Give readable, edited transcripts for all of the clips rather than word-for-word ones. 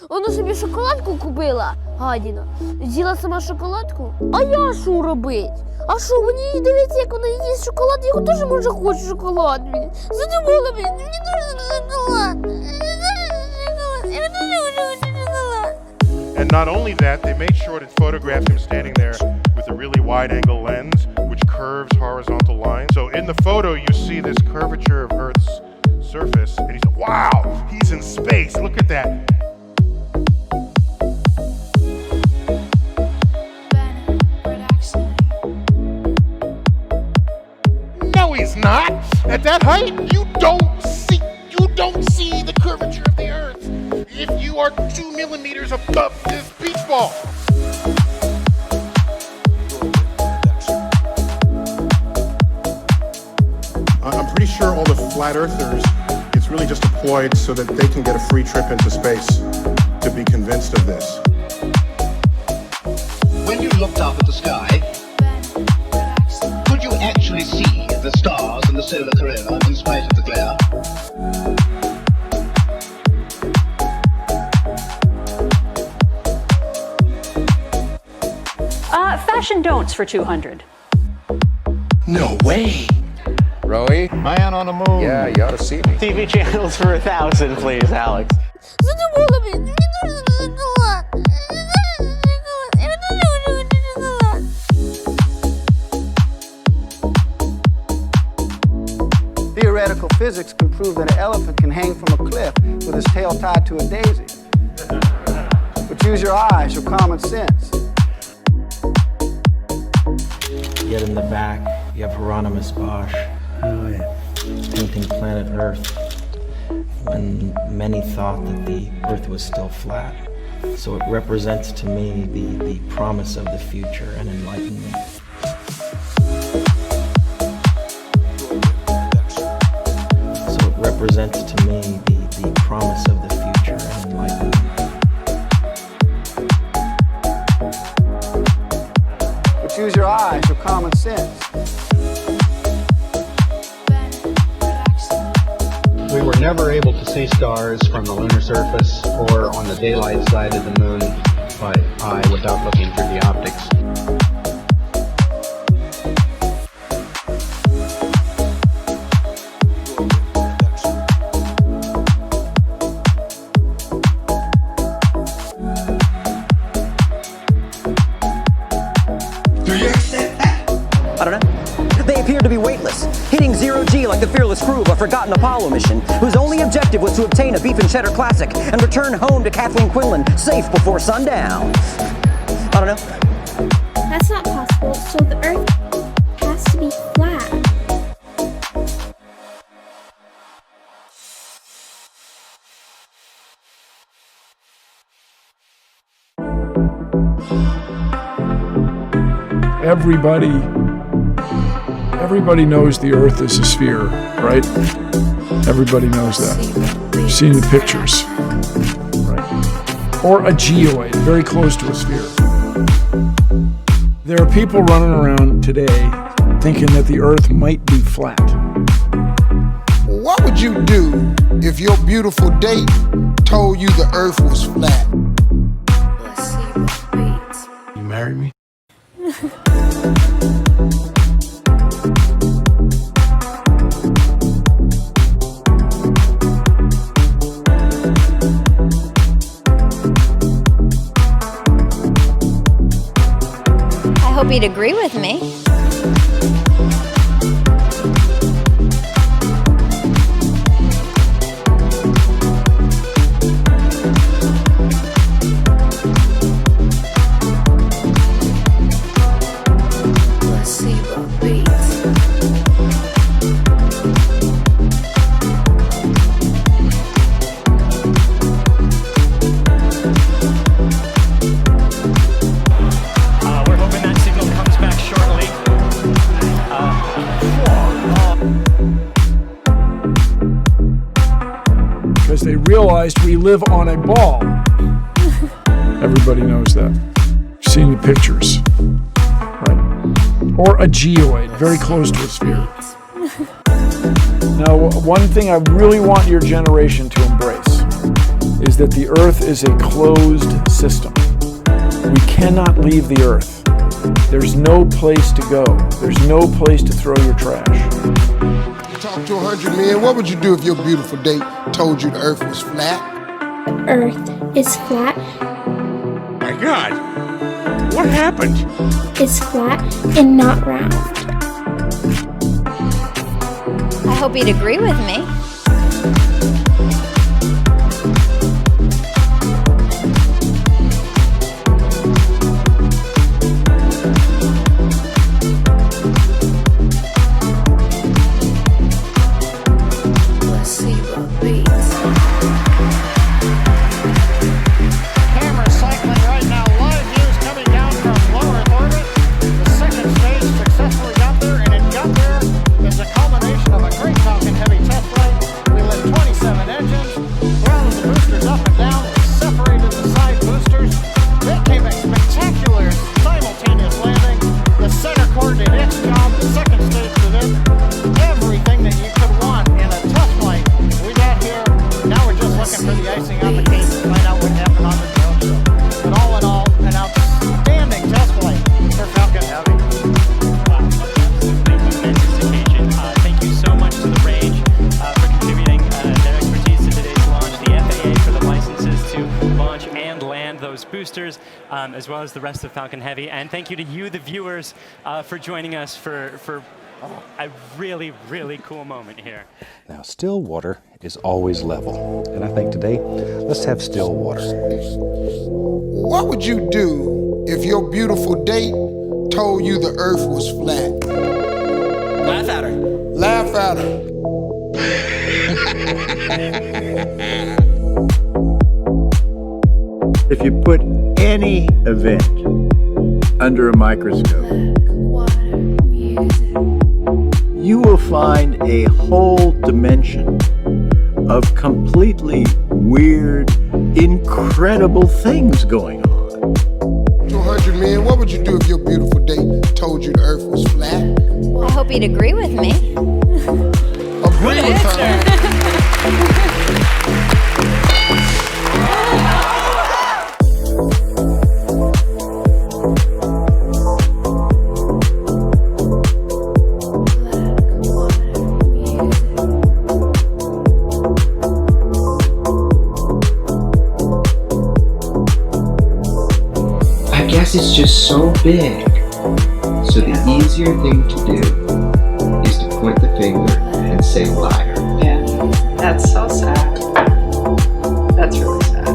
Вона собі шоколадку купила, гадіна. З'їла сама шоколадку. А я що робить? А що, мені дивіться, як вона їсть шоколад, я теж, може, хочу шоколад. Задумала мені, мені дуже шоколад. And not only that, they made sure it photographed him standing there with a really wide-angle lens, which curves horizontal lines. So in the photo, you see this curvature of Earth's surface, and he's, wow, he's in space, look at that. No, he's not. At that height, you don't see the curvature of the Earth if you are 2 millimeters above this beach ball. I'm pretty sure all the flat earthers, it's really just a ploy so that they can get a free trip into space to be convinced of this. When you looked up at the sky, could you actually see the stars and the solar corona in spite of the glare? Fashion don'ts for 200. No way. Rowie? Man on the moon. Yeah, you ought to see me. TV channels for 1,000, please, Alex. Задумала мені, мені дуже шоколад. Theoretical physics can prove that an elephant can hang from a cliff with his tail tied to a daisy. But use your eyes, your common sense. Yet in the back, you have Hieronymus Bosch painting planet Earth when many thought that the Earth was still flat. So it represents to me the promise of the future and enlightenment. So it represents to me the promise of the future and enlightenment. Use your eyes, your common sense. We were never able to see stars from the lunar surface or on the daylight side of the moon by eye without looking through the optics. I don't know. They appear to be weightless, hitting 0G like the fearless crew of a forgotten Apollo mission, whose only objective was to obtain a beef and cheddar classic and return home to Kathleen Quinlan safe before sundown. I don't know. That's not possible, so the Earth has to be flat. Everybody knows the Earth is a sphere, right? Everybody knows that. You've seen the pictures, right? Or a geoid, very close to a sphere. There are people running around today thinking that the Earth might be flat. What would you do if your beautiful date told you the Earth was flat? You marry me? I hope you'd agree with me. Because they realized we live on a ball. Everybody knows that. You've seen the pictures, right? Or a geoid, very close to a sphere. Now, one thing I really want your generation to embrace is that the Earth is a closed system. We cannot leave the Earth. There's no place to go. There's no place to throw your trash. You talk to 100 men, what would you do if your beautiful date told you the Earth was flat? Earth is flat. My God, what happened? It's flat and not round. I hope he'd agree with me. Camera cycling right now. Live views coming down from low Earth orbit. The second stage successfully got there, and it got there as a culmination of a great Falcon Heavy test flight. We lit 27 engines, throttled the boosters up and down, we separated the side boosters. They came a spectacular simultaneous landing. The center core did its job. The second stage did everything that you could want in a test flight. We got here. Now we're just looking for the icing on the cake to find out what happened on the drone show. But all in all, an outstanding test flight for Falcon Heavy. Wow, absolutely momentous occasion. Thank you so much to the range for contributing their expertise to today's launch, the FAA for the licenses to launch and land those boosters, as well as the rest of Falcon Heavy. And thank you to you, the viewers, for joining us for a really, really cool moment here. Now, still water is always level. And I think today, let's have still water. What would you do if your beautiful date told you the Earth was flat? Laugh at her. Laugh at her. If you put any event under a microscope, you will find a whole dimension of completely weird, incredible things going on. 200 men, what would you do if your beautiful date told you the Earth was flat? I hope he'd agree with me. Agree with her. I guess it's just so big. So the easier thing to do is to point the finger and say liar. Yeah, that's so sad. That's really sad.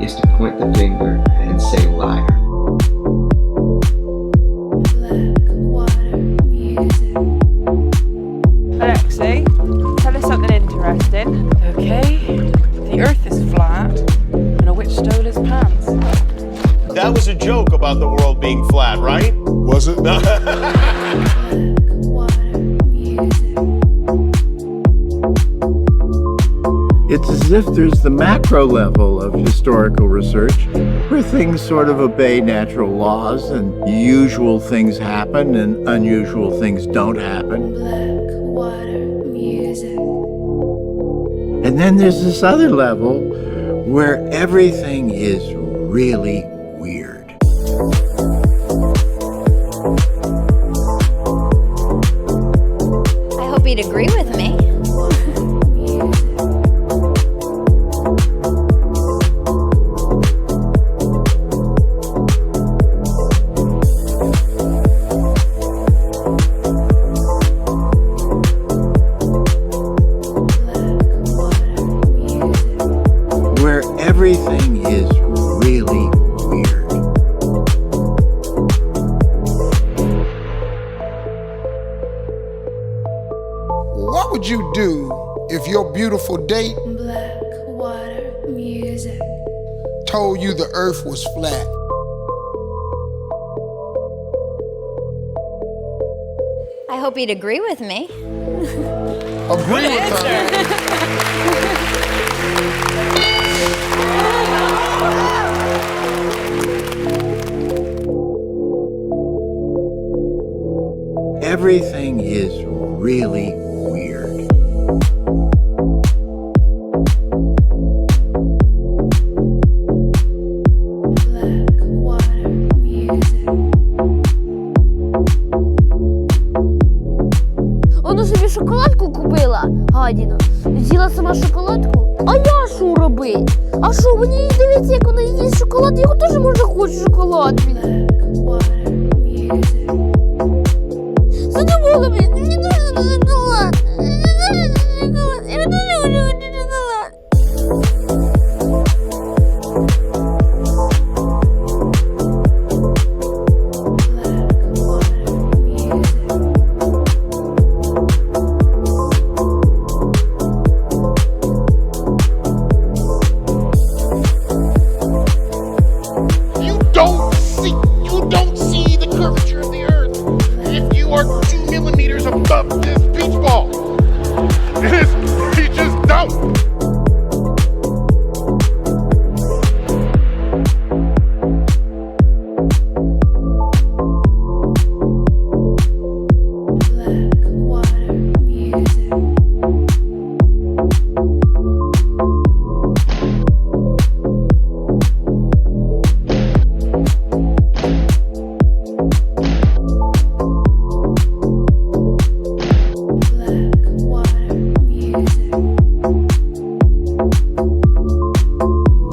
Is to point the finger and say liar. Alexi, tell us something interesting. Okay, the Earth is flat, and a witch stole his pants. That was a joke about the world being flat, right? Was it? it's as if there's the macro level of historical research where things sort of obey natural laws and usual things happen and unusual things don't happen. And then there's this other level where everything is really weird. I hope he'd agree with me. Where everything is really weird. What would you do if your beautiful date told you the Earth was flat? I hope he'd agree with me. Agree with her. Everything is really weird. Вона собі шоколадку купила, гадіна. З'їла сама шоколадку. А я що робить? А що, мені дивіться, як вона їсть шоколад, я теж може хочу шоколад. Задумала, мені дуже шоколад. Я дуже люблю шоколад. You don't see the curvature of the Earth if you are 2 millimeters above this beach ball. You just don't.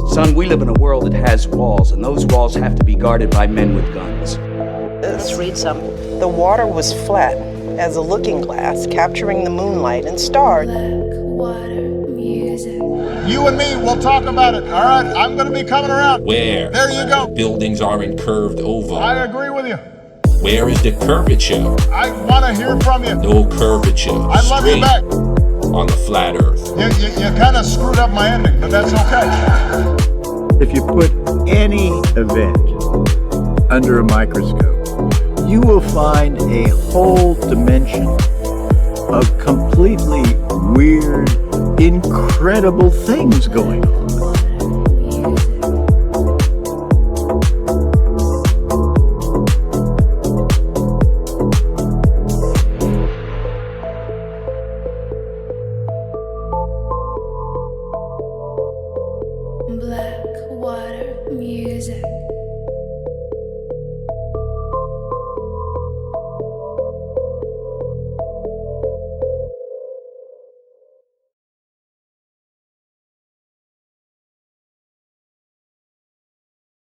Son, we live in a world that has walls, and those walls have to be guarded by men with guns. Let's read some. The water was flat as a looking glass, capturing the moonlight and stars. You and me, we'll talk about it, all right? I'm going to be coming around. Where? There you go. Buildings aren't curved over. I agree with you. Where is the curvature? I want to hear from you. No curvature. I love you Straight back. on the flat earth. You kind of screwed up my ending, but that's okay. If you put any event under a microscope, you will find a whole dimension of completely weird, incredible things going on. Black water music.